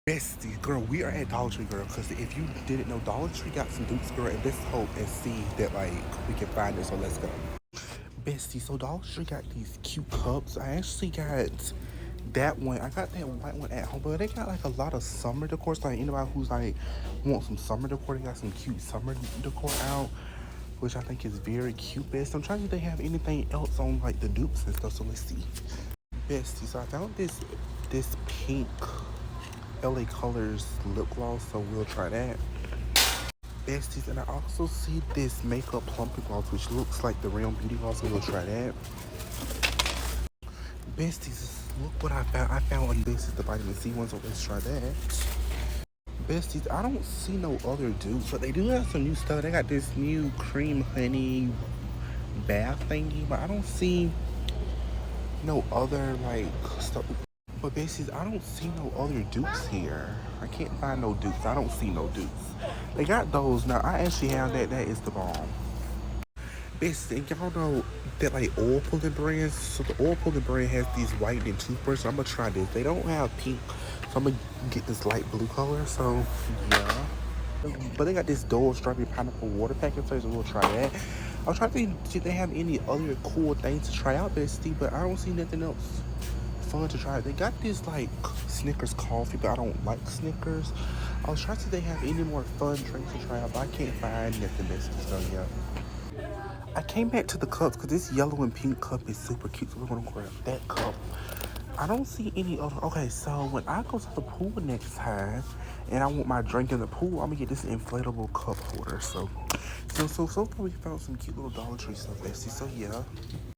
Bestie, girl, we are at Dollar Tree, girl, because if you didn't know, Dollar Tree got some dupes, girl, and let's hope and see that, like, we can find it, so let's go. Bestie, so Dollar Tree got these cute cups. I actually got that one. I got that white one at home, but they got, like, a lot of summer decor, so, like, anybody who's, like, wants some summer decor, they got some cute summer decor out, which I think is very cute, Bestie. I'm trying to see if they have anything else on, like, the dupes and stuff, so let's see. Bestie, so I found this pink LA Colors lip gloss, so we'll try that. Besties, and I also see this makeup plumping gloss, which looks like the Realm Beauty gloss, so we'll try that. Besties, look what I found. I found this is the vitamin C one, so let's try that. Besties, I don't see no other dupes, but they do have some new stuff. They got this new cream honey bath thingy, but I don't see no other like stuff. But basically, I don't see no other dupes here. I can't find no dupes. I don't see no dupes. They got those now. I actually have that. That is the bomb. Basically, y'all know that like oil pulling brands. So the oil pulling brand has these whitening toothbrushes. I'm gonna try this. They don't have pink, so I'm gonna get this light blue color. So yeah. But they got this Dole strawberry pineapple water packet, so we'll try that. I was trying to think, did they have any other cool things to try out, Bestie? But I don't see nothing else fun to try. They got this like Snickers coffee, but I don't like Snickers. I was trying to see if they have any more fun drinks to try out, but I can't find nothing, Bestie. So yeah. I came back to the cups because this yellow and pink cup is super cute, so we're gonna grab that cup. I don't see any other. Okay, so when I go to the pool next time and I want my drink in the pool, I'm gonna get this inflatable cup holder. So far we found some cute little Dollar Tree stuff, Bestie. So yeah.